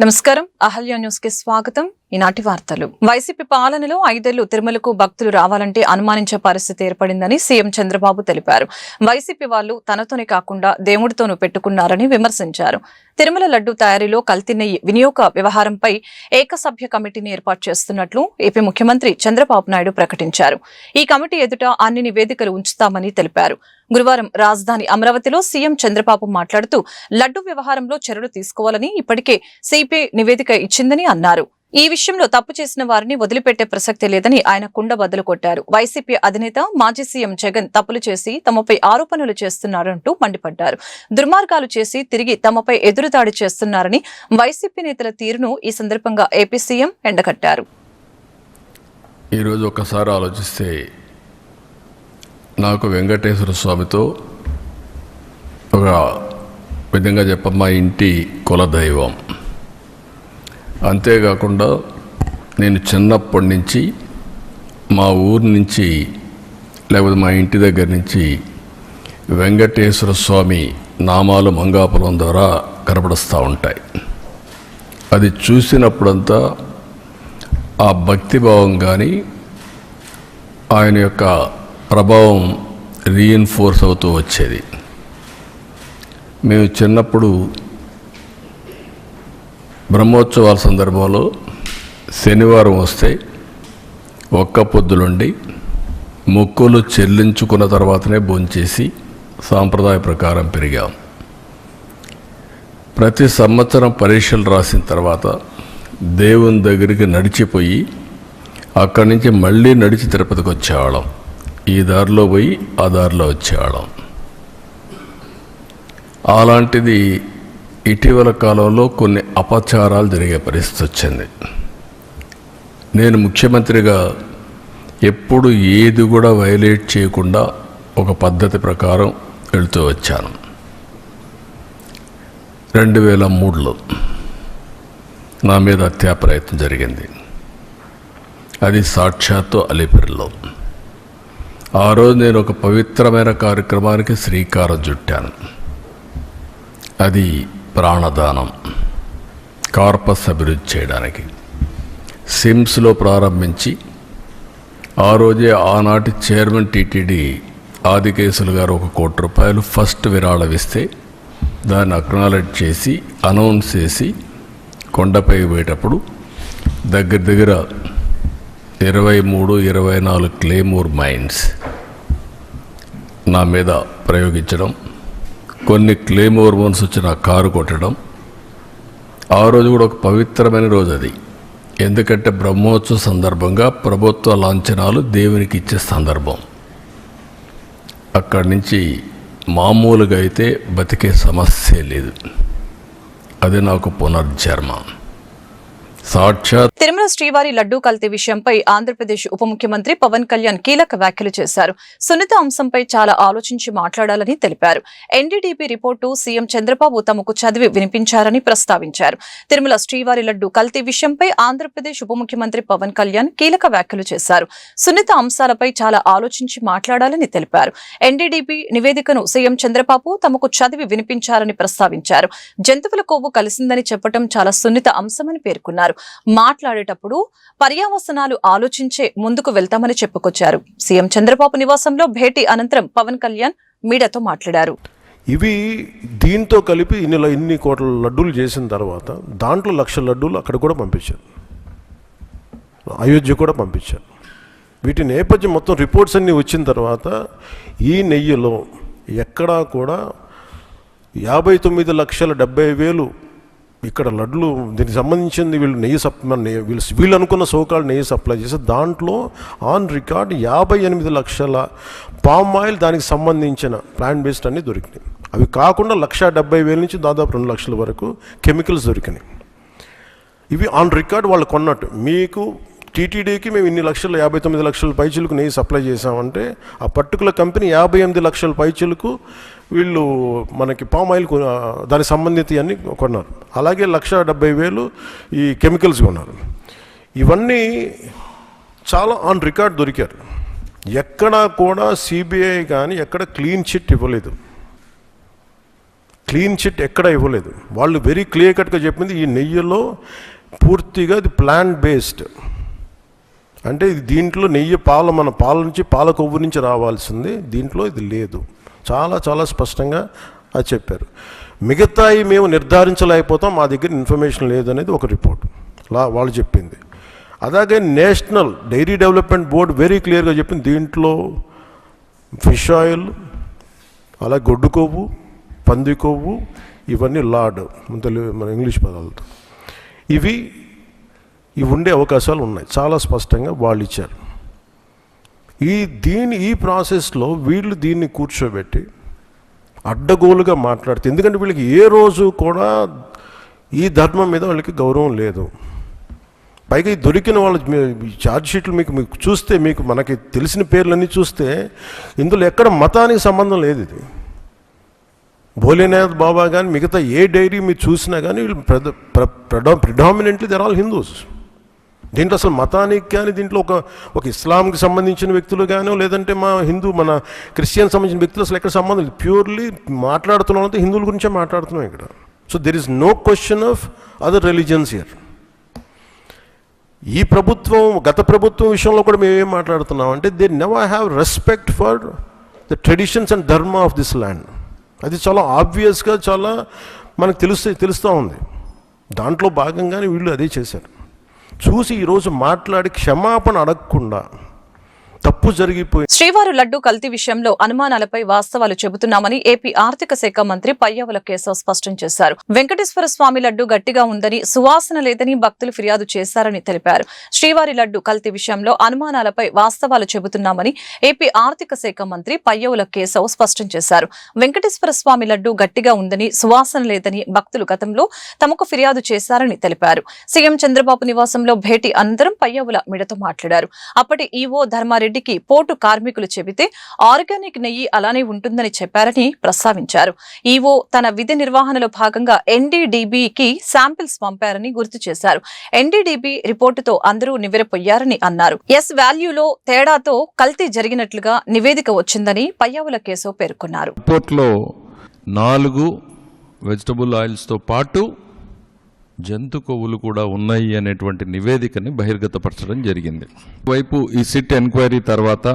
నమస్కారం. అహల్య న్యూస్ కి స్వాగతం. ఈనాటి వార్తలు. వైసీపీ పాలనలో 5 ఏళ్లు తిరుమలకు భక్తులు రావాలంటే అనుమానించే పరిస్థితి ఏర్పడిందని సీఎం చంద్రబాబు తెలిపారు. వైసీపీ వాళ్ళు తనతోనే కాకుండా దేవుడితోనూ పెట్టుకున్నారని విమర్శించారు. తిరుమల లడ్డు తయారీలో కల్తీ నెయ్యి వినియోగ వ్యవహారంపై ఏకసభ్య కమిటీని ఏర్పాటు చేస్తున్నట్లు ఏపీ ముఖ్యమంత్రి చంద్రబాబు నాయుడు ప్రకటించారు. ఈ కమిటీ ఎదుట అన్ని నివేదికలు ఉంచుతామని తెలిపారు. గురువారం రాజధాని అమరావతిలో సీఎం చంద్రబాబు మాట్లాడుతూ లడ్డు వ్యవహారంలో చర్యలు తీసుకోవాలని ఇప్పటికే సిపిఐ నివేదిక ఇచ్చిందని అన్నారు. ఈ విషయంలో తప్పు చేసిన వారిని వదిలిపెట్టే ప్రసక్తే లేదని ఆయన కుండ బద్దలు కొట్టారు. వైసీపీ అధినేత మాజీ సీఎం జగన్ తప్పులు చేసి తమపై ఆరోపణలు చేస్తున్నారంటూ మండిపడ్డారు. దుర్మార్గాలు చేసి తిరిగి తమపై ఎదురుదాడి చేస్తున్నారని వైసీపీ నేతల తీరును ఈ సందర్భంగా ఏపీ సీఎం ఎండగట్టారు. ఈరోజు ఒకసారి ఆలోచిస్తే నాకు వెంకటేశ్వర స్వామితో ఒక విధంగా మా ఇంటి కులదైవం. అంతేకాకుండా నేను చిన్నప్పటి నుంచి మా ఊరు నుంచి లేకపోతే మా ఇంటి దగ్గర నుంచి వెంకటేశ్వర స్వామి నామాలు మంగాపురం ద్వారా కనపడుస్తూ ఉంటాయి. అది చూసినప్పుడంతా ఆ భక్తిభావం కానీ ఆయన యొక్క ప్రభావం రీఇన్ఫోర్స్ అవుతూ వచ్చేది. మేము చిన్నప్పుడు బ్రహ్మోత్సవాల సందర్భంలో శనివారం వస్తే ఒక్క పొద్దులుండి మొక్కులు చెల్లించుకున్న తర్వాతనే భోంచేసి సాంప్రదాయ ప్రకారం పెరిగాం. ప్రతి సంవత్సరం పరీక్షలు రాసిన తర్వాత దేవుని దగ్గరికి నడిచిపోయి అక్కడి నుంచి మళ్ళీ నడిచి తిరుపతికి వచ్చేవాళ్ళం. ఈ దారిలో పోయి ఆ దారిలో వచ్చేవాళ్ళం. అలాంటిది ఇటీవల కాలంలో కొన్ని అపచారాలు జరిగే పరిస్థితి వచ్చింది. నేను ముఖ్యమంత్రిగా ఎప్పుడు ఏది కూడా వైలేట్ చేయకుండా ఒక పద్ధతి ప్రకారం వెళుతూ వచ్చాను. 2003లో నా మీద హత్యా ప్రయత్నం జరిగింది. అది సాక్షాత్తు అలిపిరిలో. ఆ రోజు నేను ఒక పవిత్రమైన కార్యక్రమానికి శ్రీకారం చుట్టాను. అది ప్రాణదానం, కార్పస్ అభివృద్ధి చేయడానికి సిమ్స్లో ప్రారంభించి ఆ రోజే ఆనాటి చైర్మన్ టీటీడీ ఆదికేశులు గారు 1 కోటి రూపాయలు ఫస్ట్ విరాళం ఇస్తే దాన్ని అక్నాలెడ్జ్ చేసి అనౌన్స్ చేసి కొండపై పోయేటప్పుడు దగ్గర 23-24 క్లేమోర్ మైన్స్ నా మీద ప్రయోగించడం, కొన్ని క్లేమోర్ మైన్స్ వచ్చి నా కారు కొట్టడం. ఆ రోజు కూడా ఒక పవిత్రమైన రోజు అది. ఎందుకంటే బ్రహ్మోత్సవ సందర్భంగా ప్రభుత్వ లాంఛనాలు దేవునికి ఇచ్చే సందర్భం. అక్కడి నుంచి మామూలుగా అయితే బతికే సమస్య లేదు. అది నాకు పునర్జన్మ. తిరుమల శ్రీవారి లడ్డూ కల్తీ విషయంపై ఆంధ్రప్రదేశ్ ఉప ముఖ్యమంత్రి పవన్ కళ్యాణ్ కీలక వ్యాఖ్యలు చేశారు. సున్నిత అంశంపై చాలా ఆలోచించి మాట్లాడాలని తెలిపారు. ఎన్డీడీపీ రిపోర్టు సీఎం చంద్రబాబు తమకు చదివి వినిపించారని ప్రస్తావించారు. తిరుమల శ్రీవారి లడ్డూ కల్తీ విషయంపై ఆంధ్రప్రదేశ్ ఉప ముఖ్యమంత్రి పవన్ కళ్యాణ్ కీలక వ్యాఖ్యలు చేశారు. సున్నిత అంశాలపై చాలా ఆలోచించి మాట్లాడాలని తెలిపారు. ఎన్డీడీపీ నివేదికను సీఎం చంద్రబాబు తమకు చదివి వినిపించారని ప్రస్తావించారు. జంతువుల కొవ్వు కలిసిందని చెప్పడం చాలా సున్నిత అంశమని పేర్కొన్నారు. మాట్లాడేటప్పుడు పర్యావసనాలు ఆలోచించే ముందుకు వెళ్తామని చెప్పుకొచ్చారు. సీఎం చంద్రబాబు నివాసంలో భేటీ అనంతరం పవన్ కళ్యాణ్ మీడియాతో మాట్లాడారు. ఇవి దీంతో కలిపి ఇన్ని కోట్ల లడ్డూలు చేసిన తర్వాత దాంట్లో 1,00,000 లడ్డూలు అక్కడ కూడా పంపించారు, అయోధ్య కూడా పంపించారు. వీటి నేపథ్యం మొత్తం రిపోర్ట్స్ అన్నీ వచ్చిన తర్వాత ఈ నెయ్యిలో ఎక్కడా కూడా 59,70,000 ఇక్కడ లడ్లు దీనికి సంబంధించింది వీళ్ళు అనుకున్న సోకాల్ నెయ్యి సప్లై చేసి దాంట్లో ఆన్ రికార్డ్ 58 లక్షల పామ్ ఆయిల్ దానికి సంబంధించిన ప్లాంట్ బేస్డ్ అన్నీ దొరికినాయి. అవి కాకుండా 1,70,000 నుంచి దాదాపు 2 లక్షల వరకు కెమికల్స్ దొరికినాయి. ఇవి ఆన్ రికార్డ్ వాళ్ళు కొన్నట్టు. మీకు టీటీడీకి మేము ఇన్ని లక్షలు 59 లక్షల పైచీలకు నెయ్యి సప్లై చేసామంటే ఆ పర్టికులర్ కంపెనీ 58 లక్షల పైచీలకు వీళ్ళు మనకి పామ్ ఆయిల్ దానికి సంబంధిత అన్నీ కొన్నారు. అలాగే 1,70,000 ఈ కెమికల్స్ కొన్నారు. ఇవన్నీ చాలా ఆన్ రికార్డ్ దొరికారు. ఎక్కడా కూడా సిబిఐ కానీ ఎక్కడ క్లీన్ చిట్ ఇవ్వలేదు. క్లీన్ చిట్ ఎక్కడ ఇవ్వలేదు. వాళ్ళు వెరీ క్లియర్ కట్గా చెప్పింది ఈ నెయ్యిలో పూర్తిగా ఇది ప్లాంట్ బేస్డ్, అంటే ఇది దీంట్లో నెయ్యి మన పాల నుంచి పాల కొవ్వు నుంచి రావాల్సింది, దీంట్లో ఇది లేదు. చాలా చాలా స్పష్టంగా అది చెప్పారు. మిగతాయి మేము నిర్ధారించలేకపోతాం, మా దగ్గర ఇన్ఫర్మేషన్ లేదనేది ఒక రిపోర్ట్ వాళ్ళు చెప్పింది. అలాగే national dairy development board very క్లియర్గా చెప్పింది దీంట్లో ఫిష్ ఆయిల్, అలాగే గొడ్డు కొవ్వు, పంది కొవ్వు, ఇవన్నీ లార్డ్ మన ఇంగ్లీష్ పదాలతో ఇవి ఉండే అవకాశాలు ఉన్నాయి. చాలా స్పష్టంగా వాళ్ళు ఇచ్చారు. ఈ ప్రాసెస్లో వీళ్ళు దీన్ని కూర్చోబెట్టి అడ్డగోలుగా మాట్లాడితే, ఎందుకంటే వీళ్ళకి ఏ రోజు కూడా ఈ ధర్మం మీద వాళ్ళకి గౌరవం లేదు. పైగా ఈ దొరికిన వాళ్ళ ఛార్జ్ షీట్లు మీకు చూస్తే, మనకి తెలిసిన పేర్లన్నీ చూస్తే ఇందులో ఎక్కడ మతానికి సంబంధం లేదు. ఇది భోలేనాథ్ బాబా కానీ మిగతా ఏ డైరీ మీరు చూసినా కానీ వీళ్ళు ప్రిడామినెంట్లీ దర్ ఆల్ హిందూస్. దీంట్లో అసలు మతానికి కానీ దీంట్లో ఒక ఇస్లాంకి సంబంధించిన వ్యక్తులు కానీ, లేదంటే మన క్రిస్టియన్ సంబంధించిన వ్యక్తులు అసలు ఎక్కడ సంబంధం లేదు. ప్యూర్లీ మాట్లాడుతున్నాం అంటే హిందువుల గురించే మాట్లాడుతున్నాం ఇక్కడ. So there is no question of other religions here. ఈ ప్రభుత్వం, గత ప్రభుత్వం విషయంలో కూడా మేము ఏం మాట్లాడుతున్నాం అంటే they never have respect for the traditions and ధర్మ ఆఫ్ దిస్ ల్యాండ్. అది చాలా ఆబ్వియస్గా చాలా మనకు తెలుస్తూ ఉంది. దాంట్లో భాగంగానే వీళ్ళు అదే చేశారు. చూసి ఈరోజు మాట్లాడి క్షమాపణ అడగకుండా తప్పు జరిగిపోయింది. శ్రీవారి లడ్డు కల్తీ విషయంలో అనుమానాలపై వాస్తవాలు చెబుతున్నామని ఏపీ ఆర్థిక శాఖ మంత్రి పయ్యావుల కేశవ్ స్పష్టం చేశారు. వెంకటేశ్వర స్వామి లడ్డు గట్టిగా ఉందని, సువాసన లేదని భక్తులు ఫిర్యాదు చేశారని తెలిపారు. శ్రీవారి లడ్డు కల్తీ విషయంలో అనుమానాలపై వాస్తవాలు చెబుతున్నామని ఏపీ ఆర్థిక శాఖ మంత్రి పయ్యావుల కేశవ్ స్పష్టం చేశారు. వెంకటేశ్వర స్వామి లడ్డు గట్టిగా ఉందని, సువాసన లేదని భక్తులు గతంలో తమకు ఫిర్యాదు చేశారని తెలిపారు. సీఎం చంద్రబాబు నివాసంలో భేటీ అనంతరం పయ్యావుల మీడియాతో మాట్లాడారు. అప్పటి ఈవో ధర్మారెడ్డికి పోటు కార్మికులు చెబితే ఆర్గానిక్ నెయ్యి అలానే ఉంటుందని చెప్పారని ప్రస్తావించారు. ఈవో తన విధి నిర్వహణలో భాగంగా ఎన్డీడీబీకి శాంపిల్స్ పంపారని గుర్తు చేశారు. ఎన్డీడీబీ రిపోర్టుతో అందరూ నివ్వెరపోయారని అన్నారు. ఎస్ వాల్యూలో తేడాతో కల్తీ జరిగినట్లుగా నివేదిక వచ్చిందని పయ్యావుల కేశవ్ పేర్కొన్నారు. రిపోర్ట్లో 4 వెజిటబుల్ ఆయిల్స్తో పాటు జంతు కొవ్వులు కూడా ఉన్నాయి అనేటువంటి నివేదికని బహిర్గతపరచడం జరిగింది. వైపు ఈ సిట్ ఎంక్వైరీ తర్వాత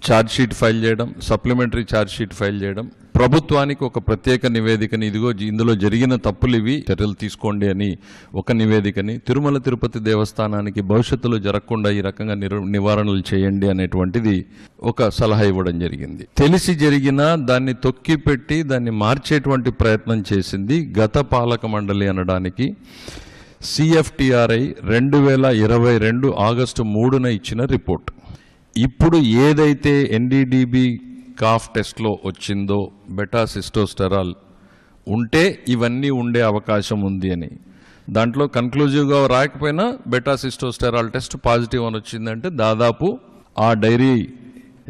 ఛార్జ్ షీట్ ఫైల్ చేయడం, సప్లిమెంటరీ ఛార్జ్ షీట్ ఫైల్ చేయడం, ప్రభుత్వానికి ఒక ప్రత్యేక నివేదికని, ఇదిగో ఇందులో జరిగిన తప్పులు ఇవి, చర్యలు తీసుకోండి అని ఒక నివేదికని, తిరుమల తిరుపతి దేవస్థానానికి భవిష్యత్తులో జరగకుండా ఈ రకంగా నివారణలు చేయండి అనేటువంటిది ఒక సలహా ఇవ్వడం జరిగింది. తెలిసి జరిగినా దాన్ని తొక్కిపెట్టి దాన్ని మార్చేటువంటి ప్రయత్నం చేసింది గత పాలక మండలి అనడానికి CFTRI 2022 ఆగస్టు 3న ఇచ్చిన రిపోర్ట్. ఇప్పుడు ఏదైతే NDDB కాఫ్ టెస్ట్లో వచ్చిందో బెటాసిస్టోస్టెరాల్ ఉంటే ఇవన్నీ ఉండే అవకాశం ఉంది అని, దాంట్లో కన్క్లూజివ్గా రాకపోయినా బెటాసిస్టోస్టెరాల్ టెస్ట్ పాజిటివ్ అని వచ్చిందంటే దాదాపు ఆ డైరీ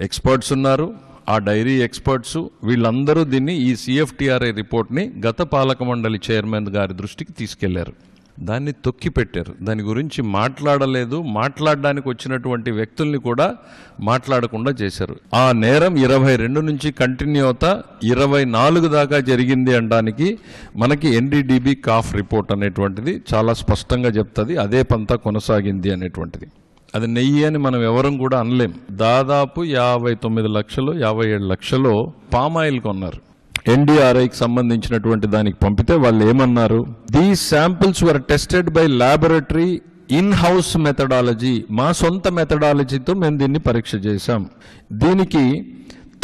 ఎక్స్పర్ట్స్ ఉన్నారు, ఆ డైరీ ఎక్స్పర్ట్స్ వీళ్ళందరూ దీన్ని ఈ CFTRI రిపోర్ట్ని గత పాలక మండలి చైర్మన్ గారి దృష్టికి తీసుకెళ్లారు. దాన్ని తొక్కిపెట్టారు. దాని గురించి మాట్లాడలేదు. మాట్లాడడానికి వచ్చినటువంటి వ్యక్తుల్ని కూడా మాట్లాడకుండా చేశారు. ఆ నేరం 22 నుంచి కంటిన్యూ అవుతా 24 దాకా జరిగింది అనడానికి మనకి NDDB కాఫ్ రిపోర్ట్ అనేటువంటిది చాలా స్పష్టంగా చెప్తుంది. అదే పంతా కొనసాగింది అనేటువంటిది. అది నెయ్యి అని మనం ఎవరం కూడా అనలేం. దాదాపు 59 లక్షలు 57 లక్షలు పామాయిల్ కొన్నారు. NDRIకి సంబంధించినటువంటి దానికి పంపితే వాళ్ళు ఏమన్నారు, these samples were tested by laboratory in house methodology, మా సొంత మెథడాలజీతో మేము దీన్ని పరీక్ష చేశాం. దీనికి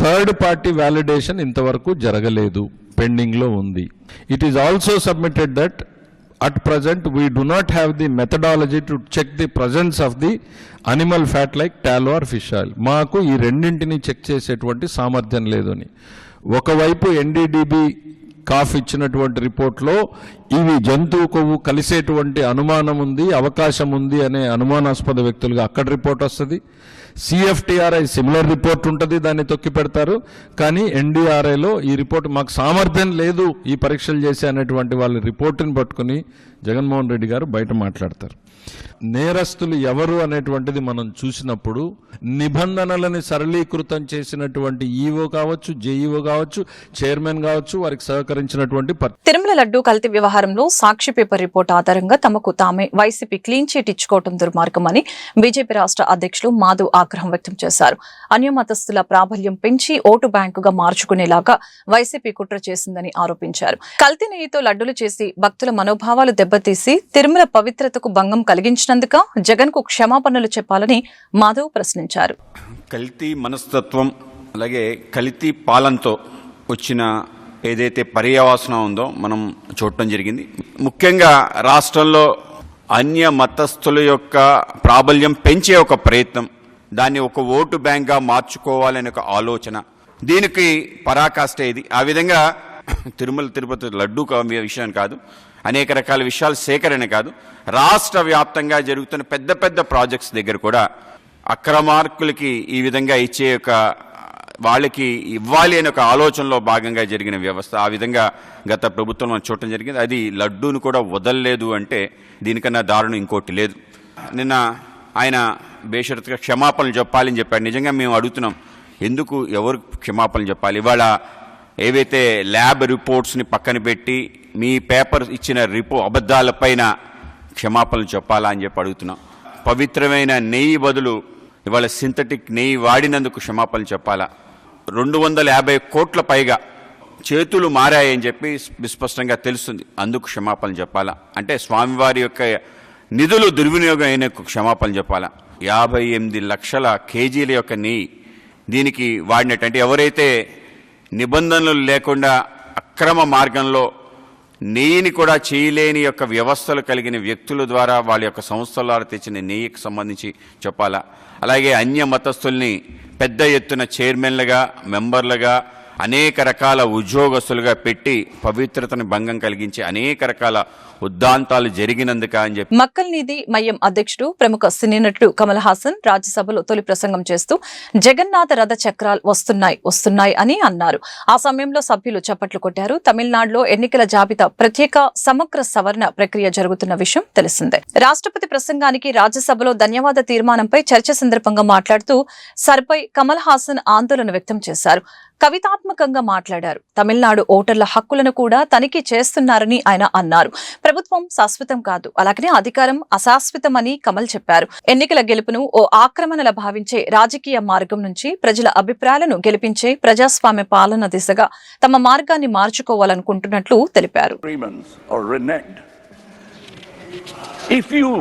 థర్డ్ పార్టీ వ్యాలిడేషన్ ఇంతవరకు జరగలేదు, పెండింగ్లో ఉంది. It is also submitted that at present we do not have the methodology to check the presence of the animal fat like tallow or fish oil. మాకు ఈ రెండింటిని చెక్ చేసేటువంటి సామర్థ్యం లేదు అని ఒకవైపు NDDB కాఫ్ ఇచ్చినటువంటి రిపోర్ట్లో ఇవి జంతువు కొవ్వు కలిసేటువంటి అనుమానం ఉంది, అవకాశం ఉంది అనే అనుమానాస్పద వ్యక్తులుగా అక్కడ రిపోర్ట్ వస్తుంది. CFTRI సిమిలర్ రిపోర్ట్ ఉంటుంది, దాన్ని తొక్కి పెడతారు. కానీ NDRIలో ఈ రిపోర్ట్ మాకు సామర్థ్యం లేదు ఈ పరీక్షలు చేసే అనేటువంటి వాళ్ళ రిపోర్టుని పట్టుకుని జగన్మోహన్ రెడ్డి గారు బయట మాట్లాడతారు. నేరస్తులు ఎవరు అనేటువంటిది మనం చూసినప్పుడు నిబంధనలని సరళీకృతం చేసినటువంటి ఈఓ కావచ్చు, జేఈఓ కావచ్చు, చైర్మన్ కావచ్చు, వారికి సహకరించినటువంటి తిరుమల లడ్డూ కల్తీ వ్యవహారంలో సాక్షి పేపర్ రిపోర్ట్ ఆధారంగా తమకు తామే వైసీపీ క్లీన్ చీట్ ఇచ్చుకోవడం దుర్మార్గమని బీజేపీ రాష్ట్ర అధ్యక్షులు మాధవ్ ఆగ్రహం వ్యక్తం చేశారు. అన్యమతస్థుల ప్రాబల్యం పెంచి ఓటు బ్యాంకుగా మార్చుకునేలాగా వైసీపీ కుట్ర చేసిందని ఆరోపించారు. కల్తీ నెయ్యితో లడ్డూలు చేసి భక్తుల మనోభావాలు దెబ్బతీసి తిరుమల పవిత్రతకు భంగం కలిగించినందుకు జగన్ కు క్షమాపణలు చెప్పాలని మాధవ్ ప్రశ్నించారు. కల్తీ మనస్తత్వం అలాగే కల్తీ పాలనతో వచ్చిన ఏదైతే పర్యవసానం ఉందో మనం చూడటం జరిగింది. ముఖ్యంగా రాష్ట్రంలో అన్య మతస్థుల యొక్క ప్రాబల్యం పెంచే ఒక ప్రయత్నం, దాన్ని ఒక ఓటు బ్యాంక్గా మార్చుకోవాలనే ఒక ఆలోచన, దీనికి పరాకాష్ట ఇది. ఆ విధంగా తిరుమల తిరుపతి లడ్డూ విషయం కాదు, అనేక రకాల విషయాలు సేకరణ కాదు, రాష్ట్ర వ్యాప్తంగా జరుగుతున్న పెద్ద పెద్ద ప్రాజెక్ట్స్ దగ్గర కూడా అక్రమార్కులకి ఈ విధంగా ఇచ్చే ఒక వాళ్ళకి ఇవ్వాలి అనే ఒక ఆలోచనలో భాగంగా జరిగిన వ్యవస్థ. ఆ విధంగా గత ప్రభుత్వం మనం చూడటం జరిగింది. అది లడ్డూను కూడా వదలలేదు అంటే దీనికన్నా దారుణం ఇంకోటి లేదు. నిన్న ఆయన బేషరతుగా క్షమాపణలు చెప్పాలని చెప్పాడు. నిజంగా మేము అడుగుతున్నాం, ఎందుకు ఎవరు క్షమాపణలు చెప్పాలి? ఇవాళ ఏవైతే ల్యాబ్ రిపోర్ట్స్ని పక్కన పెట్టి మీ పేపర్ ఇచ్చిన అబద్ధాలపైన క్షమాపణలు చెప్పాలా అని చెప్పి అడుగుతున్నాం. పవిత్రమైన నెయ్యి బదులు ఇవాళ సింథటిక్ నెయ్యి వాడినందుకు క్షమాపణలు చెప్పాలా? 250 కోట్ల పైగా చేతులు మారాయని చెప్పి విస్పష్టంగా తెలుస్తుంది, అందుకు క్షమాపణలు చెప్పాలా? అంటే స్వామివారి యొక్క నిధులు దుర్వినియోగం అయిన క్షమాపణలు చెప్పాలా? 58 లక్షల కేజీల యొక్క నెయ్యి దీనికి వాడినట్టు, ఎవరైతే నిబంధనలు లేకుండా అక్రమ మార్గంలో నెయ్యిని కూడా చేయలేని యొక్క వ్యవస్థలు కలిగిన వ్యక్తుల ద్వారా వాళ్ళ యొక్క సంస్థల ద్వారా తెచ్చిన నెయ్యికి సంబంధించి చెప్పాలా? అలాగే అన్య మతస్థుల్ని పెద్ద ఎత్తున చైర్మన్లుగా, మెంబర్లుగా, అనేక రకాల ఉద్యోగస్తులుగా పెట్టి పవిత్రతను భంగం కలిగించి అనేక రకాల ఉద్దాంతాలు జరిగినందుక అని చెప్పి మక్కల్నిధి మయ్యం అధ్యక్షుడు ప్రముఖ సినీ నటుడు కమల్ హాసన్ రాజ్యసభలో తొలి ప్రసంగం చేస్తూ జగన్నాథ రథ చక్రాలు వస్తున్నాయి అని అన్నారు. ఆ సమయంలో సభ్యులు చప్పట్లు కొట్టారు. తమిళనాడులో ఎన్నికల జాబితా ప్రత్యేక సమగ్ర సవరణ ప్రక్రియ జరుగుతున్న విషయం తెలిసిందే. రాష్ట్రపతి ప్రసంగానికి రాజ్యసభలో ధన్యవాద తీర్మానంపై చర్చ సందర్భంగా మాట్లాడుతూ సర్పై కమల్ హాసన్ ఆందోళన వ్యక్తం చేశారు. కవితాత్మకంగా మాట్లాడారు. తమిళనాడు ఓటర్ల హక్కులను కూడా తనిఖీ చేస్తున్నారని ఆయన అన్నారు. ప్రభుత్వం శాశ్వతం కాదు, అలాగనే అధికారం అశాశ్వతమని కమల్ చెప్పారు. ఎన్నికల గెలుపును ఓ ఆక్రమణలా భావించే రాజకీయ మార్గం నుంచి ప్రజల అభిప్రాయాలను గెలిపించే ప్రజాస్వామ్య పాలన దిశగా తమ మార్గాన్ని మార్చుకోవాలనుకుంటున్నట్లు తెలిపారు. If you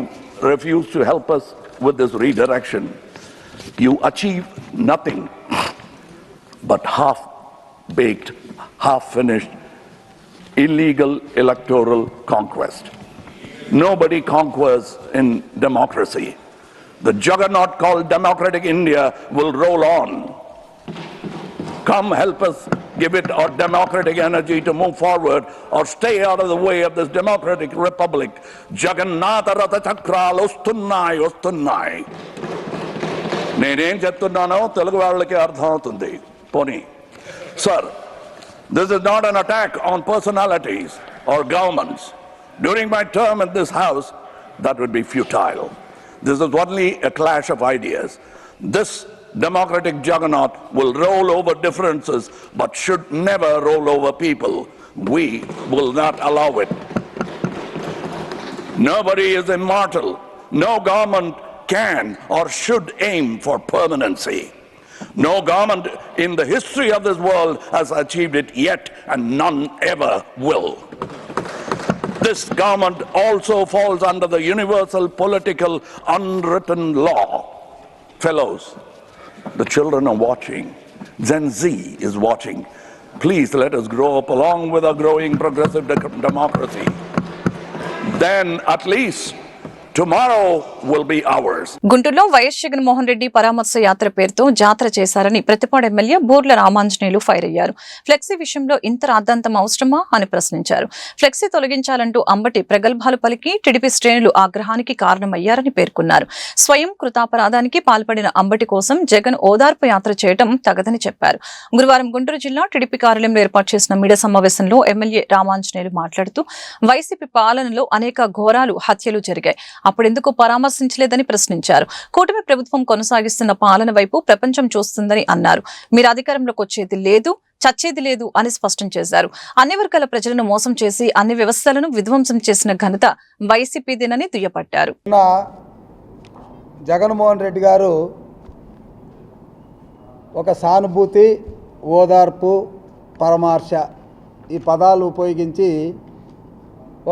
refuse to help us with this redirection, you achieve nothing but half-baked, half-finished, illegal electoral conquest. Nobody conquers in democracy. The juggernaut called Democratic India will roll on. Come help us, give it our democratic energy to move forward, or stay out of the way of this democratic republic. Jagannatha Ratha Chakralu ostunnai. Nenem cheptunnano Telugu vallaki artham avutundi. Poni. Sir, this is not an attack on personalities or governments. During my term in this house, that would be futile. This is only a clash of ideas. This democratic juggernaut will roll over differences, but should never roll over people. We will not allow it. Nobody is immortal. No government can or should aim for permanency. No government in the history of this world has achieved it yet, and none ever will. This government also falls under the universal political unwritten law. Fellows, the children are watching. Gen Z is watching. Please let us grow up along with our growing progressive democracy. Then at least tomorrow will be ours. గుంటూరులో YS Jaganmohan Reddy పరామర్శ యాత్ర పేరుతో జాతర చేశారని Prathipadu MLA Burla Ramanjaneyulu fire అయ్యారు. Flexi విషయంలో ఇంత రాద్ధాంతం అవసరమా అని ప్రశ్నించారు. ఫ్లెక్సీ తొలగించాలంటూ అంబటి ప్రగల్భాలు పలికి టీడీపీ శ్రేణులు ఆగ్రహానికి కారణమయ్యారని పేర్కొన్నారు. స్వయం కృతాపరాధానికి పాల్పడిన అంబటి కోసం జగన్ ఓదార్పు యాత్ర చేయడం తగదని చెప్పారు. గురువారం గుంటూరు జిల్లా టీడీపీ కార్యాలయంలో ఏర్పాటు చేసిన మీడియా సమావేశంలో ఎమ్మెల్యే రామాంజనేయులు మాట్లాడుతూ వైసీపీ పాలనలో అనేక ఘోరాలు, హత్యలు జరిగాయి. అప్పుడెందుకు పరామర్శించలేదని ప్రశ్నించారు. కూటమి ప్రభుత్వం కొనసాగిస్తున్న పాలన వైపు ప్రపంచం చూస్తుందని అన్నారు. మీరు అధికారంలోకి వచ్చేది లేదు, చచ్చేది లేదు అని స్పష్టం చేశారు. అన్ని వర్గాల ప్రజలను మోసం చేసి అన్ని వ్యవస్థలను విధ్వంసం చేసిన ఘనత వైసీపీదేనని దుయ్యబట్టారు. జగన్మోహన్ రెడ్డి గారు ఒక సానుభూతి, ఓదార్పు, పరామర్శ ఈ పదాలు ఉపయోగించి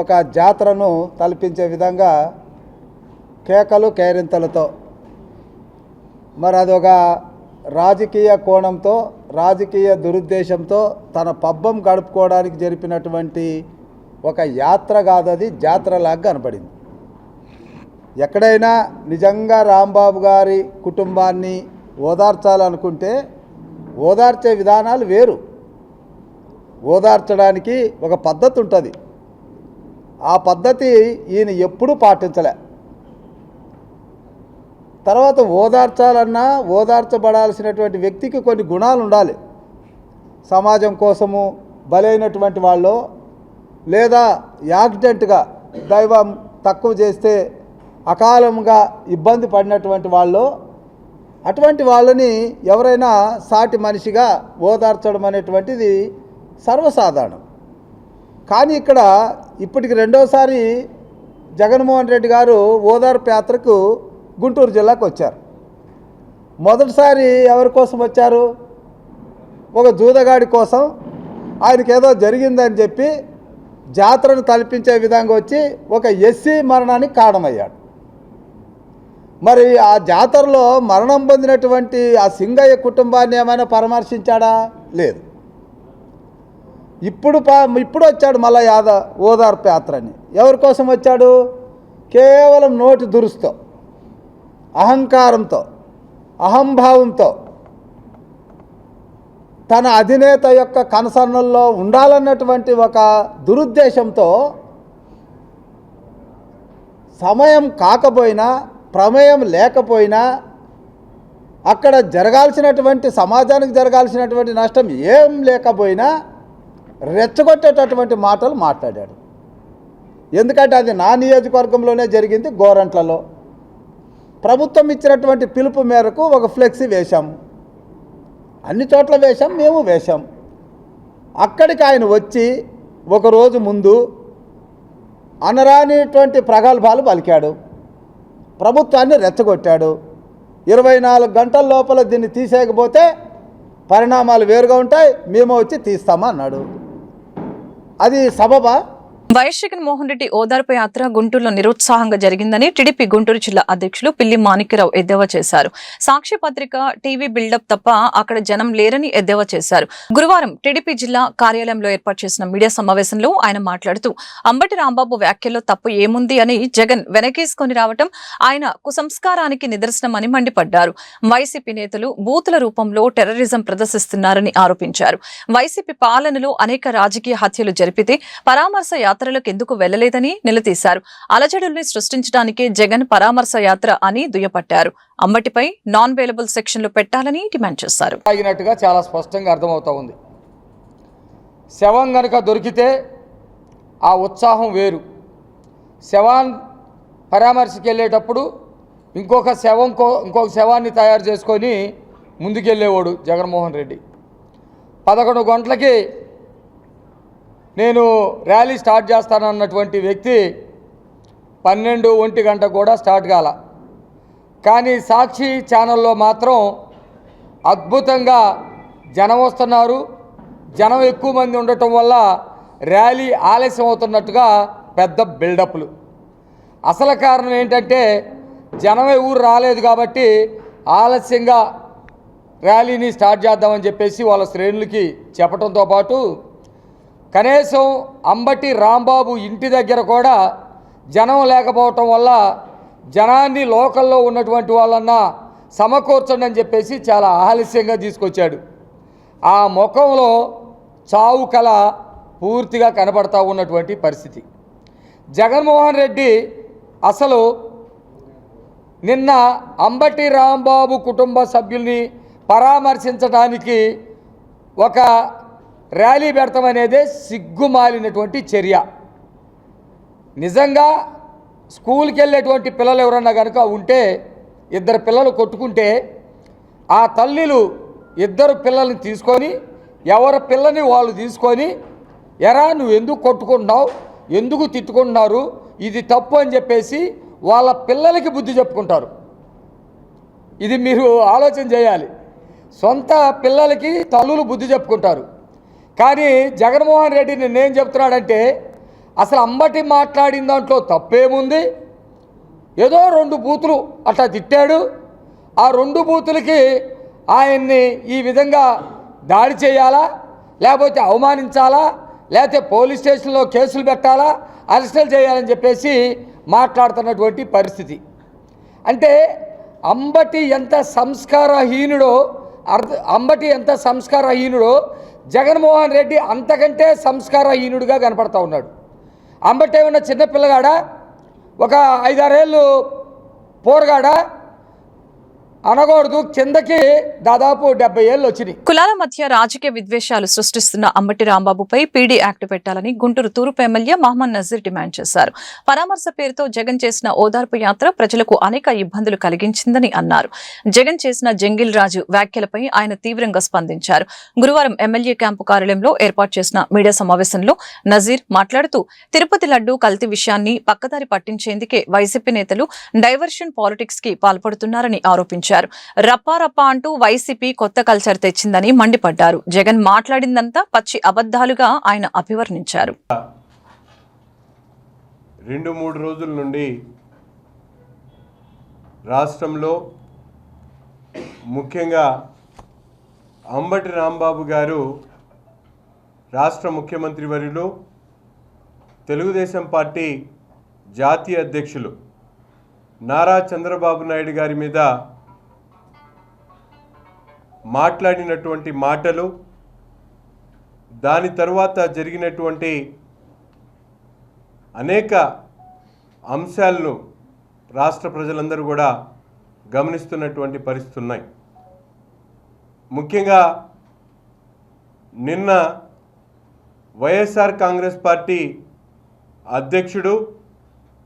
ఒక జాతరను తలపించే విధంగా కేకలు కేరింతలతో మరి అదొక రాజకీయ కోణంతో, రాజకీయ దురుద్దేశంతో తన పబ్బం గడుపుకోవడానికి జరిపినటువంటి ఒక యాత్ర కాదది, జాతరలాగా కనపడింది. ఎక్కడైనా నిజంగా రాంబాబు గారి కుటుంబాన్ని ఓదార్చాలనుకుంటే ఓదార్చే విధానాలు వేరు. ఓదార్చడానికి ఒక పద్ధతి ఉంటుంది. ఆ పద్ధతి ఈయన ఎప్పుడూ పాటించలే. తర్వాత ఓదార్చాలన్నా ఓదార్చబడాల్సినటువంటి వ్యక్తికి కొన్ని గుణాలు ఉండాలి. సమాజం కోసము బలైనటువంటి వాళ్ళు, లేదా యాక్సిడెంట్గా దైవం తక్కువ చేస్తే అకాలంగా ఇబ్బంది పడినటువంటి వాళ్ళు, అటువంటి వాళ్ళని ఎవరైనా సాటి మనిషిగా ఓదార్చడం అనేటువంటిది సర్వసాధారణం. కానీ ఇక్కడ ఇప్పటికి రెండోసారి జగన్మోహన్ రెడ్డి గారు ఓదార్పు యాత్రకు గుంటూరు జిల్లాకు వచ్చారు. మొదటిసారి ఎవరి కోసం వచ్చారు? ఒక జూదగాడి కోసం. ఆయనకేదో జరిగిందని చెప్పి జాతరను తలపించే విధంగా వచ్చి ఒక ఎస్సీ మరణానికి కారణమయ్యాడు. మరి ఆ జాతరలో మరణం పొందినటువంటి ఆ సింగయ్య కుటుంబాన్ని ఏమైనా పరామర్శించాడా? లేదు. ఇప్పుడు వచ్చాడు మళ్ళా ఓదార్పు యాత్రని. ఎవరి కోసం వచ్చాడు? కేవలం నోటి దురుస్తో, అహంకారంతో, అహంభావంతో, తన అధినేత యొక్క కనసన్నల్లో ఉండాలన్నటువంటి ఒక దురుద్దేశంతో సమయం కాకపోయినా, ప్రమేయం లేకపోయినా, అక్కడ జరగాల్సినటువంటి సమాజానికి జరగాల్సినటువంటి నష్టం ఏం లేకపోయినా రెచ్చగొట్టేటటువంటి మాటలు మాట్లాడాడు. ఎందుకంటే అది నా నియోజకవర్గంలోనే జరిగింది, గోరంట్లలో. ప్రభుత్వం ఇచ్చినటువంటి పిలుపు మేరకు ఒక ఫ్లెక్సీ వేశాము. అన్ని చోట్ల వేశాం, మేము వేశాం. అక్కడికి ఆయన వచ్చి ఒకరోజు ముందు అనరానిటువంటి ప్రగల్భాలు పలికాడు, ప్రభుత్వాన్ని రెచ్చగొట్టాడు. 24 గంటల లోపల దీన్ని తీసేయకపోతే పరిణామాలు వేరుగా ఉంటాయి, మేము వచ్చి తీస్తామన్నాడు. అది సబబా? వైఎస్ జగన్మోహన్ రెడ్డి ఓదార్పు యాత్ర గుంటూరులో నిరుత్సాహంగా జరిగిందని టీడీపీ గుంటూరు జిల్లా అధ్యక్షులు పిల్లి మాణిక్యరావు ఎద్దేవా చేశారు. సాక్షి పత్రిక, టీవీ బిల్డప్ తప్ప అక్కడ జనం లేరని ఎద్దేవా చేశారు. గురువారం టీడీపీ జిల్లా కార్యాలయంలో ఏర్పాటు చేసిన మీడియా సమావేశంలో ఆయన మాట్లాడుతూ అంబటి రాంబాబు వ్యాఖ్యల్లో తప్పు ఏముంది అని జగన్ వెనకేసుకొని రావటం ఆయన కుసంస్కారానికి నిదర్శనమని మండిపడ్డారు. వైసీపీ నేతలు బూతుల రూపంలో టెర్రరిజం ప్రదర్శిస్తున్నారని ఆరోపించారు. వైసీపీ పాలనలో అనేక రాజకీయ హత్యలు జరిపితే పరామర్శ యాత్రలకు ఎందుకు వెళ్లలేదని నిలదీశారు. అలజడుల్ని సృష్టించడానికే జగన్ పరామర్శ యాత్ర అని దుయ్యపట్టారు. అంబటిపై నాన్ వేలబుల్ సెక్షన్లు పెట్టాలని డిమాండ్ చేశారు. తాగినట్టుగా చాలా స్పష్టంగా అర్థమవుతా ఉంది. శవం గనక దొరికితే ఆ ఉత్సాహం వేరు. శవాన్ని పరామర్శకి వెళ్ళేటప్పుడు ఇంకొక శవాన్ని తయారు చేసుకొని ముందుకెళ్ళేవాడు జగన్మోహన్ రెడ్డి. 11 గంటలకి నేను ర్యాలీ స్టార్ట్ చేస్తానన్నటువంటి వ్యక్తి 12-1 గంట కూడా స్టార్ట్ కాల. కానీ సాక్షి ఛానల్లో మాత్రం అద్భుతంగా జనం వస్తున్నారు, జనం ఎక్కువ మంది ఉండటం వల్ల ర్యాలీ ఆలస్యం అవుతున్నట్టుగా పెద్ద బిల్డప్లు. అసలు కారణం ఏంటంటే జనమే ఊరు రాలేదు కాబట్టి ఆలస్యంగా ర్యాలీని స్టార్ట్ చేద్దామని చెప్పేసి వాళ్ళ శ్రేణులకి చెప్పడంతో పాటు కనీసం అంబటి రాంబాబు ఇంటి దగ్గర కూడా జనం లేకపోవటం వల్ల జనాన్ని లోకల్లో ఉన్నటువంటి వాళ్ళన్నా సమకూర్చండి అని చెప్పేసి చాలా ఆలస్యంగా తీసుకొచ్చాడు. ఆ ముఖంలో చావు కళ పూర్తిగా కనబడతా ఉన్నటువంటి పరిస్థితి. జగన్మోహన్ రెడ్డి అసలు నిన్న అంబటి రాంబాబు కుటుంబ సభ్యుల్ని పరామర్శించడానికి ఒక ర్యాలీ పెడతామనేదే సిగ్గుమాలినటువంటి చర్య. నిజంగా స్కూల్కి వెళ్ళేటువంటి పిల్లలు ఎవరన్నా కనుక ఉంటే, ఇద్దరు పిల్లలు కొట్టుకుంటే ఆ తల్లిలు ఇద్దరు పిల్లల్ని తీసుకొని ఎవరి పిల్లని వాళ్ళు తీసుకొని, ఎరా నువ్వు ఎందుకు కొట్టుకుంటున్నావు, ఎందుకు తిట్టుకుంటున్నారు, ఇది తప్పు అని చెప్పేసి వాళ్ళ పిల్లలకి బుద్ధి చెప్పుకుంటారు. ఇది మీరు ఆలోచన చేయాలి. సొంత పిల్లలకి తల్లులు బుద్ధి చెప్పుకుంటారు. కానీ జగన్మోహన్ రెడ్డి నేనేం చెప్తున్నాడంటే, అసలు అంబటి మాట్లాడిన దాంట్లో తప్పేముంది, ఏదో 2 బూతులు అట్లా తిట్టాడు, ఆ 2 బూతులకి ఆయన్ని ఈ విధంగా దాడి చేయాలా, లేకపోతే అవమానించాలా, లేకపోతే పోలీస్ స్టేషన్లో కేసులు పెట్టాలా, అరెస్టులు చేయాలని చెప్పేసి మాట్లాడుతున్నటువంటి పరిస్థితి. అంటే అంబటి ఎంత సంస్కారహీనుడో జగన్మోహన్ రెడ్డి అంతకంటే సంస్కారహీనుడిగా కనపడతా ఉన్నాడు. అంబటి ఏమన్నా చిన్నపిల్లగాడా, ఒక 5-6 ఏళ్ళు పోరగాడా అనకూడదు, కిందకి దాదాపు 70 ఏళ్ళు వచ్చినాయి. కులాల మధ్య రాజకీయ విద్వేషాలు సృష్టిస్తున్న అంబటి రాంబాబుపై పీడీ యాక్ట్ పెట్టాలని గుంటూరు తూర్పు ఎమ్మెల్యే మహమ్మద్ నజీర్ డిమాండ్ చేశారు. పరామర్శ పేరుతో జగన్ చేసిన ఓదార్పు యాత్ర ప్రజలకు అనేక ఇబ్బందులు కలిగించిందని అన్నారు. జగన్ చేసిన జంగిల్ రాజు వ్యాఖ్యలపై ఆయన తీవ్రంగా స్పందించారు. గురువారం ఎమ్మెల్యే క్యాంపు కార్యాలయంలో ఏర్పాటు చేసిన మీడియా సమావేశంలో నజీర్ మాట్లాడుతూ, తిరుపతి లడ్డూ కల్తీ విషయాన్ని పక్కదారి పట్టించేందుకే వైసీపీ నేతలు డైవర్షన్ పాలిటిక్స్ కి పాల్పడుతున్నారని ఆరోపించారు. రప్పారప్పా అంటూ వైసీపీ కొత్త కల్చర్ తెచ్చిందని మండిపడ్డారు. జగన్ మాట్లాడిందంతా పచ్చి అబద్ధాలుగా ఆయన అభివర్ణించారు. 2-3 రోజుల నుండి రాష్ట్రంలో ముఖ్యంగా అంబటి రాంబాబు గారు రాష్ట్ర ముఖ్యమంత్రి వర్యులు, తెలుగుదేశం పార్టీ జాతీయ అధ్యక్షులు నారా చంద్రబాబు నాయుడు గారి మీద మాట్లాడినటువంటి మాటలు, దాని తర్వాత జరిగినటువంటి అనేక అంశాలను రాష్ట్ర ప్రజలందరూ కూడా గమనిస్తున్నటువంటి పరిస్థితులు ఉన్నాయి. ముఖ్యంగా నిన్న వైఎస్ఆర్ కాంగ్రెస్ పార్టీ అధ్యక్షుడు,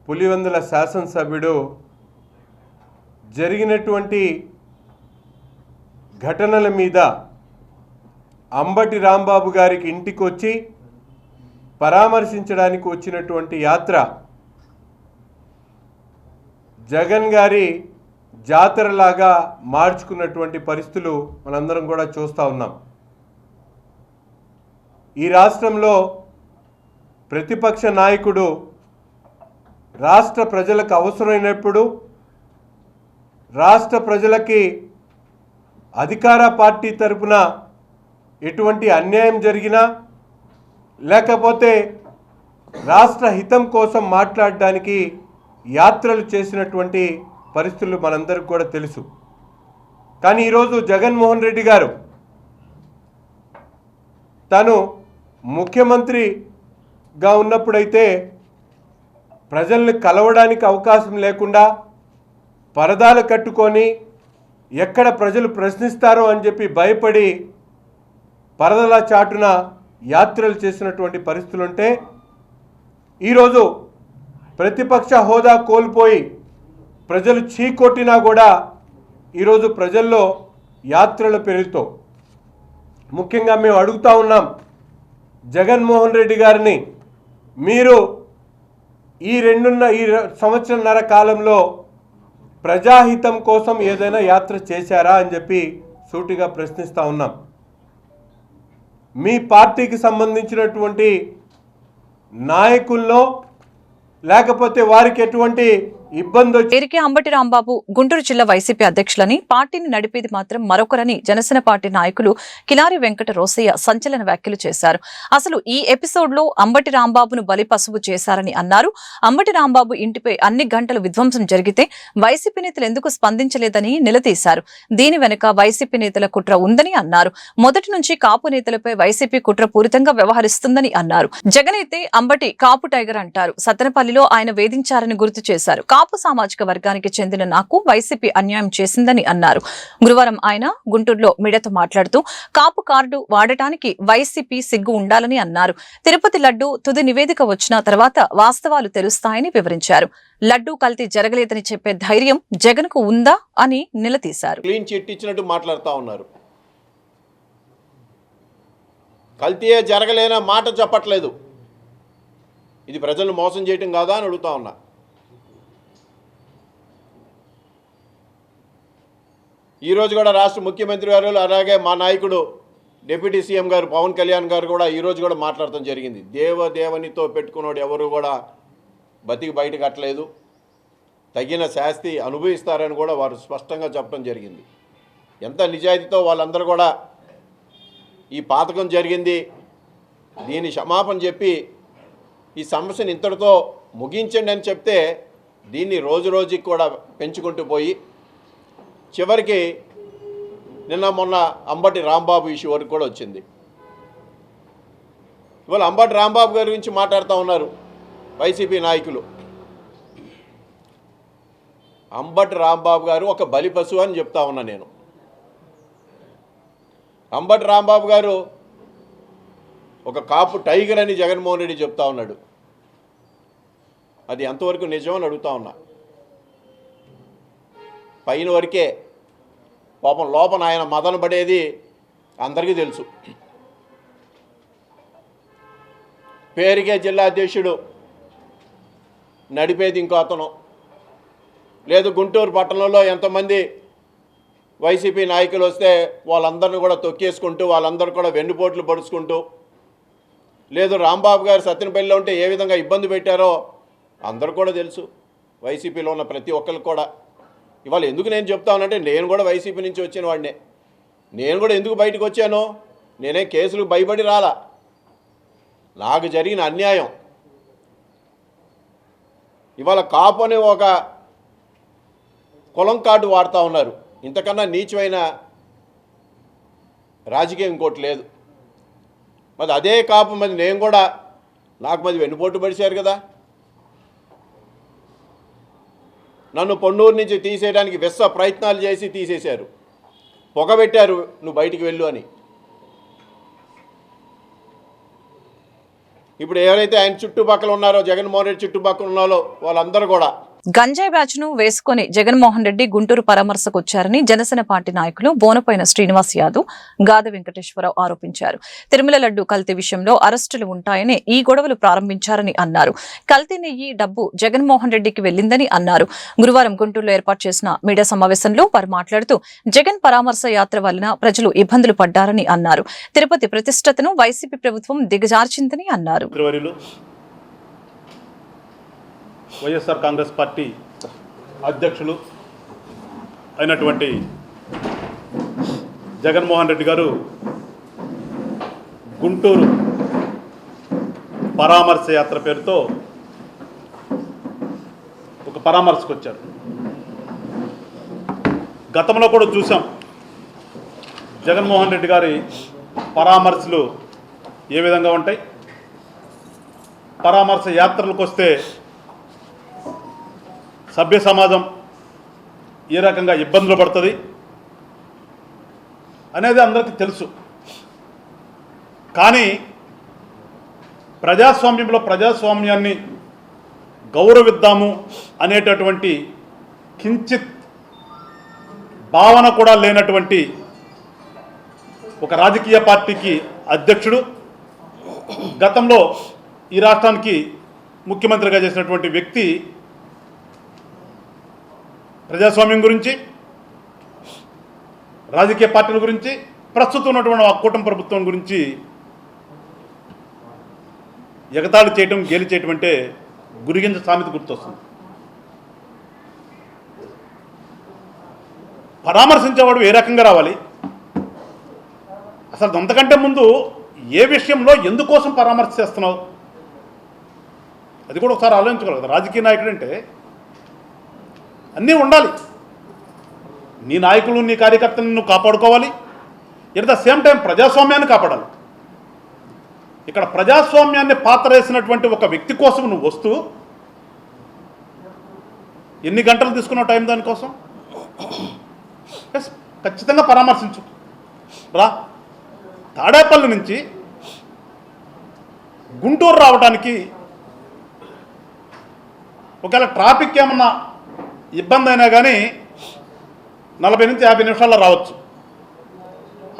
పులివెందుల శాసనసభ్యుడు జరిగినటువంటి ఘటనల మీద అంబటి రాంబాబు గారికి ఇంటికి వచ్చి పరామర్శించడానికి వచ్చినటువంటి యాత్ర జగన్ గారి జాతరలాగా మార్చుకున్నటువంటి పరిస్థితులు మనందరం కూడా చూస్తూ ఉన్నాం. ఈ రాష్ట్రంలో ప్రతిపక్ష నాయకుడు రాష్ట్ర ప్రజలకు అవసరమైనప్పుడు, రాష్ట్ర ప్రజలకి అధికార పార్టీ తరపున ఎటువంటి అన్యాయం జరిగినా, లేకపోతే రాష్ట్ర హితం కోసం మాట్లాడడానికి యాత్రలు చేసినటువంటి పరిస్థితులు మనందరికీ కూడా తెలుసు. కానీ ఈరోజు జగన్మోహన్ రెడ్డి గారు తను ముఖ్యమంత్రిగా ఉన్నప్పుడైతే ప్రజల్ని కలవడానికి అవకాశం లేకుండా పరదాలు కట్టుకొని, ఎక్కడ ప్రజలు ప్రశ్నిస్తారో అని చెప్పి భయపడి పరదల చాటున యాత్రలు చేసినటువంటి పరిస్థితులుంటే, ఈరోజు ప్రతిపక్ష హోదా కోల్పోయి ప్రజలు చీకొట్టినా కూడా ఈరోజు ప్రజల్లో యాత్రల పేరుతో ముఖ్యంగా మేము అడుగుతా ఉన్నాం జగన్మోహన్ రెడ్డి గారిని, మీరు ఈ 2 సంవత్సరాల కాలంలో ప్రజాహితం కోసం ఏదైనా యాత్ర చేశారా అని చెప్పి సూటిగా ప్రశ్నిస్తూ ఉన్నాం. మీ పార్టీకి సంబంధించినటువంటి నాయకుల్లో లేకపోతే వారికి ఎటువంటి ఇబ్బంది పేరుకే అంబటి రాంబాబు గుంటూరు జిల్లా వైసీపీ అధ్యక్షులని, పార్టీని నడిపేది మాత్రం మరొకరని జనసేన పార్టీ నాయకులు కిలారి వెంకట రోసయ్య సంచలన వ్యాఖ్యలు చేశారు. అసలు ఈ ఎపిసోడ్ లో అంబటి రాంబాబును బలిపశువు చేశారని అన్నారు. అంబటి రాంబాబు ఇంటిపై అన్ని గంటలు విధ్వంసం జరిగితే వైసీపీ నేతలు ఎందుకు స్పందించలేదని నిలదీశారు. దీని వెనుక వైసీపీ నేతల కుట్ర ఉందని అన్నారు. మొదటి నుంచి కాపు నేతలపై వైసీపీ కుట్రపూరితంగా వ్యవహరిస్తుందని అన్నారు. జగన్ అయితే అంబటి కాపు టైగర్ అంటారు. సత్తెనపల్లిలో ఆయన వేధించారని గుర్తు చేశారు. కాపు సామాజిక వర్గానికి చెందిన నాకు వైసీపీ అన్యాయం చేసిందని అన్నారు. గురువారం ఆయన గుంటూరులో మీడియాతో మాట్లాడుతూ కాపు కార్డు వాడటానికి వైసీపీ సిగ్గు ఉండాలని అన్నారు. తిరుపతి లడ్డు తుది నివేదిక వచ్చిన తర్వాత వాస్తవాలు తెలుస్తాయని వివరించారు. లడ్డూ కల్తీ జరగలేదని చెప్పే ధైర్యం జగన్ కు ఉందా అని నిలదీశారు. క్లీన్ చిట్ ఇచ్చినట్టు మాట్లాడుతూ ఉన్నారు. కల్తీయే జరగలేనా మాట చెప్పట్లేదు. ఇది ప్రజలను మోసం చేయటం కాదా అని అడుగుతా ఉన్నా. ఈరోజు కూడా రాష్ట్ర ముఖ్యమంత్రి గారు అలాగే మా నాయకుడు డిప్యూటీ సీఎం గారు పవన్ కళ్యాణ్ గారు కూడా ఈరోజు కూడా మాట్లాడటం జరిగింది. దేవదేవనితో పెట్టుకున్నాడు ఎవరు కూడా బతికి బయట కట్టలేదు, తగిన శాస్తి అనుభవిస్తారని కూడా వారు స్పష్టంగా చెప్పడం జరిగింది. ఎంత నిజాయితీతో వాళ్ళందరూ కూడా ఈ పాతకం జరిగింది, దీని క్షమాపణ చెప్పి ఈ సమస్యను ఇంతటితో ముగించండి అని చెప్తే దీన్ని రోజు రోజుకి కూడా పెంచుకుంటూ పోయి చివరికి నిన్న మొన్న అంబటి రాంబాబు ఇష్యూ వరకు కూడా వచ్చింది. ఇవాళ అంబటి రాంబాబు గారి గురించి మాట్లాడుతూ ఉన్నారు వైసీపీ నాయకులు. అంబటి రాంబాబు గారు ఒక బలి పశువు అని చెప్తా ఉన్నా నేను. అంబటి రాంబాబు గారు ఒక కాపు టైగర్ అని జగన్మోహన్ రెడ్డి చెప్తా ఉన్నాడు. అది ఎంతవరకు నిజమని అడుగుతా ఉన్నా. పైన వరకే పాపం లోపల ఆయన మదన పడేది అందరికీ తెలుసు. పేరుకే జిల్లా అధ్యక్షుడు, నడిపేది ఇంకో అతను. లేదు గుంటూరు పట్టణంలో ఎంతమంది వైసీపీ నాయకులు వస్తే వాళ్ళందరినీ కూడా తొక్కేసుకుంటూ వాళ్ళందరూ కూడా వెన్నుపోట్లు పడుచుకుంటూ, లేదు రాంబాబు గారు సత్యనపల్లిలో ఉంటే ఏ విధంగా ఇబ్బంది పెట్టారో అందరూ కూడా తెలుసు. వైసీపీలో ఉన్న ప్రతి ఒక్కరికి కూడా. ఇవాళ ఎందుకు నేను చెప్తానంటే నేను కూడా వైసీపీ నుంచి వచ్చిన వాడినే. నేను కూడా ఎందుకు బయటకు వచ్చాను, నేనే కేసులకు భయపడి రాలా. నాకు జరిగిన అన్యాయం. ఇవాళ కాపు అనే ఒక కులం కార్డు వాడుతూ ఉన్నారు. ఇంతకన్నా నీచమైన రాజకీయం ఇంకోటి లేదు. మరి అదే కాపు మరి నేను కూడా నాకు మరి వెన్నుపోటు పడిచారు కదా. నన్ను పొన్నూరు నుంచి తీసేయడానికి విశ్వ ప్రయత్నాలు చేసి తీసేశారు. పొగబెట్టారు, నువ్వు బయటికి వెళ్ళు అని. ఇప్పుడు ఎవరైతే ఆయన చుట్టుపక్కల ఉన్నారో, జగన్మోహన్ రెడ్డి చుట్టుపక్కల ఉన్నారో వాళ్ళందరూ కూడా గంజాయి బ్యాచ్ ను వేసుకుని జగన్మోహన్ రెడ్డి గుంటూరు పరామర్శకు వచ్చారని జనసేన పార్టీ నాయకులు బోనపైన శ్రీనివాస్ యాదవ్, గాద వెంకటేశ్వరరావు ఆరోపించారు. తిరుమల లడ్డు కల్తీ విషయంలో అరెస్టులు ఉంటాయని ఈ గొడవలు ప్రారంభించారని అన్నారు. కల్తీ నెయ్యి డబ్బు జగన్మోహన్ రెడ్డికి వెళ్లిందని అన్నారు. గురువారం గుంటూరులో ఏర్పాటు చేసిన మీడియా సమావేశంలో వారు మాట్లాడుతూ జగన్ పరామర్శ యాత్ర వలన ప్రజలు ఇబ్బందులు పడ్డారని అన్నారు. తిరుపతి ప్రతిష్టతను వైసీపీ ప్రభుత్వం దిగజార్చిందని అన్నారు. వైఎస్ఆర్ కాంగ్రెస్ పార్టీ అధ్యక్షులు అయినటువంటి జగన్మోహన్ రెడ్డి గారు గుంటూరు పరామర్శ యాత్ర పేరుతో ఒక పరామర్శకు వచ్చారు. గతంలో కూడా చూసాం జగన్మోహన్ రెడ్డి గారి పరామర్శలు ఏ విధంగా ఉంటాయి. పరామర్శ యాత్రలకు వస్తే సభ్య సమాజం ఏ రకంగా ఇబ్బందులు పడుతుంది అనేది అందరికీ తెలుసు. కానీ ప్రజాస్వామ్యంలో ప్రజాస్వామ్యాన్ని గౌరవిద్దాము అనేటటువంటి కించిత్ భావన కూడా లేనటువంటి ఒక రాజకీయ పార్టీకి అధ్యక్షుడు, గతంలో ఈ రాష్ట్రానికి ముఖ్యమంత్రిగా చేసినటువంటి వ్యక్తి ప్రజాస్వామ్యం గురించి, రాజకీయ పార్టీల గురించి, ప్రస్తుతం ఉన్నటువంటి ఆ కూటమి ప్రభుత్వం గురించి ఎగతాళి చేయటం, గేలి చేయటం అంటే గురిగింజ సామెత గుర్తొస్తుంది. పరామర్శించేవాడు ఏ రకంగా రావాలి, అసలు అంతకంటే ముందు ఏ విషయంలో ఎందుకోసం పరామర్శ చేస్తున్నావు అది కూడా ఒకసారి ఆలోచించుకోవాలి. రాజకీయ నాయకుడు అంటే అన్నీ ఉండాలి. నీ నాయకులు, నీ కార్యకర్తలను నువ్వు కాపాడుకోవాలి, ఎట్ ద సేమ్ టైం ప్రజాస్వామ్యాన్ని కాపాడాలి. ఇక్కడ ప్రజాస్వామ్యాన్ని పాత్ర వేసినటువంటి ఒక వ్యక్తి కోసం నువ్వు వస్తూ ఎన్ని గంటలు తీసుకున్నావు టైం దానికోసం? ఎస్, ఖచ్చితంగా పరామర్శించు. రా. తాడేపల్లి నుంచి గుంటూరు రావడానికి ఒకవేళ ట్రాఫిక్ ఏమన్నా ఇబ్బంది అయినా కానీ 40 నుంచి 50 నిమిషాల్లో రావచ్చు.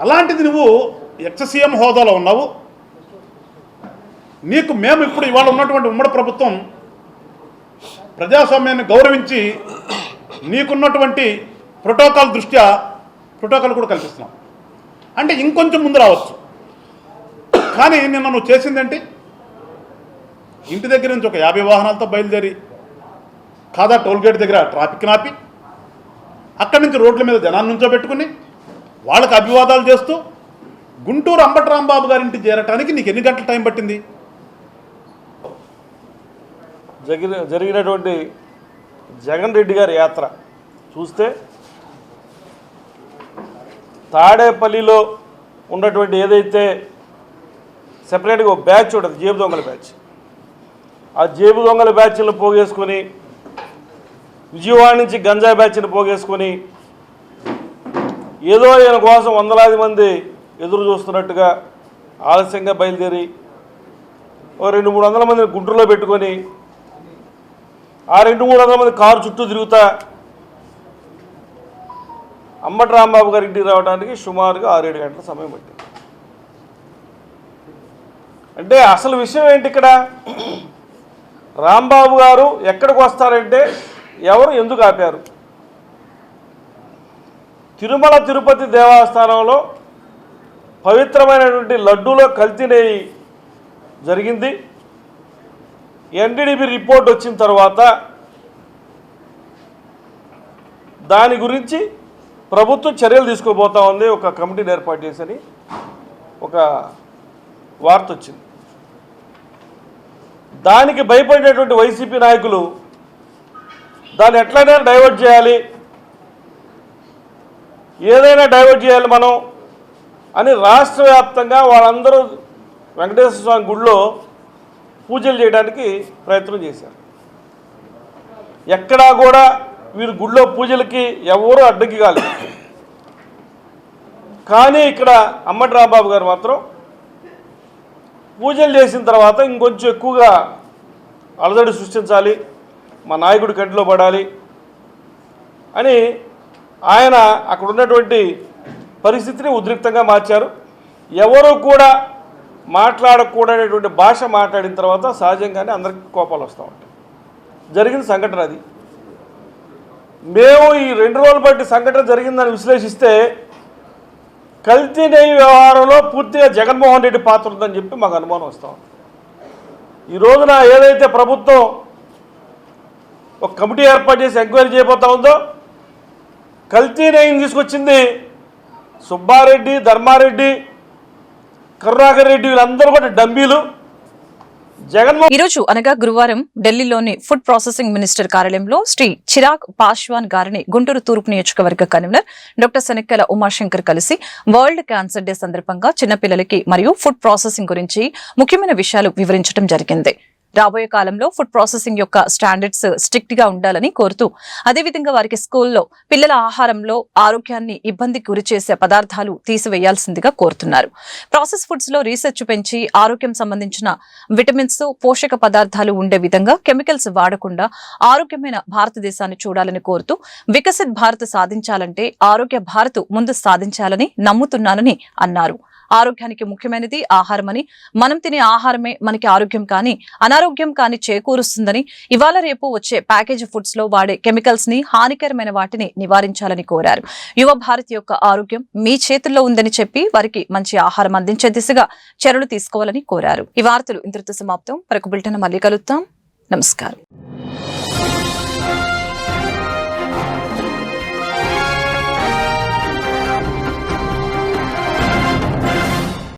అలాంటిది నువ్వు ఎక్స్-సీఎం హోదాలో ఉన్నావు. నీకు మేము ఇప్పుడు ఇవాళ ఉన్నటువంటి ఉమ్మడి ప్రభుత్వం ప్రజాస్వామ్యాన్ని గౌరవించి నీకున్నటువంటి ప్రోటోకాల్ దృష్ట్యా ప్రోటోకాల్ కూడా కల్పిస్తున్నాం. అంటే ఇంకొంచెం ముందు రావచ్చు. కానీ నిన్న నువ్వు చేసిందేంటి? ఇంటి దగ్గర నుంచి ఒక 50 వాహనాలతో బయలుదేరి కాదా టోల్గేట్ దగ్గర ట్రాఫిక్ నాపి అక్కడి నుంచి రోడ్ల మీద జనాన్ని నుంచో పెట్టుకుని వాళ్ళకి అభివాదాలు చేస్తూ గుంటూరు అంబటి రాంబాబు గారింటి చేరటానికి నీకు ఎన్ని గంటల టైం పట్టింది? జరిగినటువంటి జగన్ రెడ్డి గారి యాత్ర చూస్తే తాడేపల్లిలో ఉన్నటువంటి ఏదైతే సెపరేట్గా ఒక బ్యాచ్ ఉంటుంది, జేబు దొంగల బ్యాచ్, ఆ జేబు దొంగల బ్యాచ్లను పోగేసుకొని విజయవాడ నుంచి గంజాయి బ్యాచ్ని పోగేసుకొని ఏదో ఈయన కోసం వందలాది మంది ఎదురు చూస్తున్నట్టుగా ఆలస్యంగా బయలుదేరి ఓ 200-300 మందిని గుంటూరులో పెట్టుకొని ఆ 200-300 మంది కారు చుట్టూ తిరుగుతా అంబటి రాంబాబు గారి ఇంటికి రావడానికి సుమారుగా 6-7 గంటల సమయం పట్టింది. అంటే అసలు విషయం ఏంటి ఇక్కడ? రాంబాబు గారు ఎక్కడికి వస్తారంటే ఎవరు ఎందుకు ఆపారు? తిరుమల తిరుపతి దేవస్థానంలో పవిత్రమైనటువంటి లడ్డూలో కల్తీ నెయ్యి జరిగింది. ఎన్డీడీబీ రిపోర్ట్ వచ్చిన తర్వాత దాని గురించి ప్రభుత్వం చర్యలు తీసుకోబోతా ఉంది, ఒక కమిటీని ఏర్పాటు చేసని ఒక వార్త వచ్చింది. దానికి భయపడినటువంటి వైసీపీ నాయకులు దాన్ని ఎట్లయినా డైవర్ట్ చేయాలి, ఏదైనా డైవర్ట్ చేయాలి మనం అని రాష్ట్ర వ్యాప్తంగా వాళ్ళందరూ వెంకటేశ్వర స్వామి గుడిలో పూజలు చేయడానికి ప్రయత్నం చేశారు. ఎక్కడా కూడా వీరు గుడిలో పూజలకి ఎవరూ అడ్డంకి కాలేదు. కానీ ఇక్కడ అంబటి రాంబాబు గారు మాత్రం పూజలు చేసిన తర్వాత ఇంకొంచెం ఎక్కువగా అలజడి సృష్టించాలి, మా నాయకుడి కంటిలో పడాలి అని ఆయన అక్కడ ఉన్నటువంటి పరిస్థితిని ఉద్రిక్తంగా మార్చారు. ఎవరు కూడా మాట్లాడకూడనేటువంటి భాష మాట్లాడిన తర్వాత సహజంగానే అందరికీ కోపాలు వస్తూ ఉంటాయి. జరిగిన సంఘటన అది. మేము ఈ 2 రోజుల బట్టి సంఘటన జరిగిందని విశ్లేషిస్తే కల్తీ నెయ్యి వ్యవహారంలో పూర్తిగా జగన్మోహన్ రెడ్డి పాత్ర ఉందని చెప్పి మాకు అనుమానం వస్తూ ఉంది. ఈ రోజున ఏదైతే ప్రభుత్వం ఒక కమిటీ ఏర్పాటు చేసి ఎంక్వైరీ చేయబోతా ఉందో, కల్తీ నెయ్యిని తీసుకొచ్చింది సుబ్బారెడ్డి, ధర్మారెడ్డి, కరుణాకర్ రెడ్డి, వీళ్ళందరూ కూడా డంబీలు. ఈ రోజు అనగా గురువారం ఢిల్లీలోని ఫుడ్ ప్రాసెసింగ్ మినిస్టర్ కార్యాలయంలో శ్రీ చిరాగ్ పాశ్వాన్ గారిని గుంటూరు తూర్పు నియోజకవర్గ కన్వీనర్ డాక్టర్ శనక్కల ఉమాశంకర్ కలిసి వరల్డ్ క్యాన్సర్ డే సందర్భంగా చిన్నపిల్లలకి మరియు ఫుడ్ ప్రాసెసింగ్ గురించి ముఖ్యమైన విషయాలు వివరించడం జరిగింది. రాబోయే కాలంలో ఫుడ్ ప్రాసెసింగ్ యొక్క స్టాండర్డ్స్ స్ట్రిక్ట్ గా ఉండాలని కోరుతూ, అదేవిధంగా వారికి స్కూల్లో పిల్లల ఆహారంలో ఆరోగ్యాన్ని ఇబ్బందికి గురి చేసే పదార్థాలు తీసివేయాల్సిందిగా కోరుతున్నారు. ప్రాసెస్ ఫుడ్స్ లో రీసెర్చ్ పెంచి ఆరోగ్యం సంబంధించిన విటమిన్స్, పోషక పదార్థాలు ఉండే విధంగా కెమికల్స్ వాడకుండా ఆరోగ్యమైన భారతదేశాన్ని చూడాలని కోరుతూ, వికసిత్ భారత్ సాధించాలంటే ఆరోగ్య భారత్ ముందు సాధించాలని నమ్ముతున్నానని అన్నారు. ఆరోగ్యానికి ముఖ్యమైనది ఆహారమని, మనం తినే ఆహారమే మనకి ఆరోగ్యం కానీ అనారోగ్యం కానీ చేకూరుస్తుందని, ఇవాళ రేపు వచ్చే ప్యాకేజ్ ఫుడ్స్ లో వాడే కెమికల్స్ ని, హానికరమైన వాటిని నివారించాలని కోరారు. యువ భారత్ యొక్క ఆరోగ్యం మీ చేతుల్లో ఉందని చెప్పి వారికి మంచి ఆహారం అందించే దిశగా చర్యలు తీసుకోవాలని కోరారు. ఈ వార్తలు ఇంతటితో సమాప్తం. మరొక బులెటిన్ మళ్ళీ కలుద్దాం. నమస్కారం.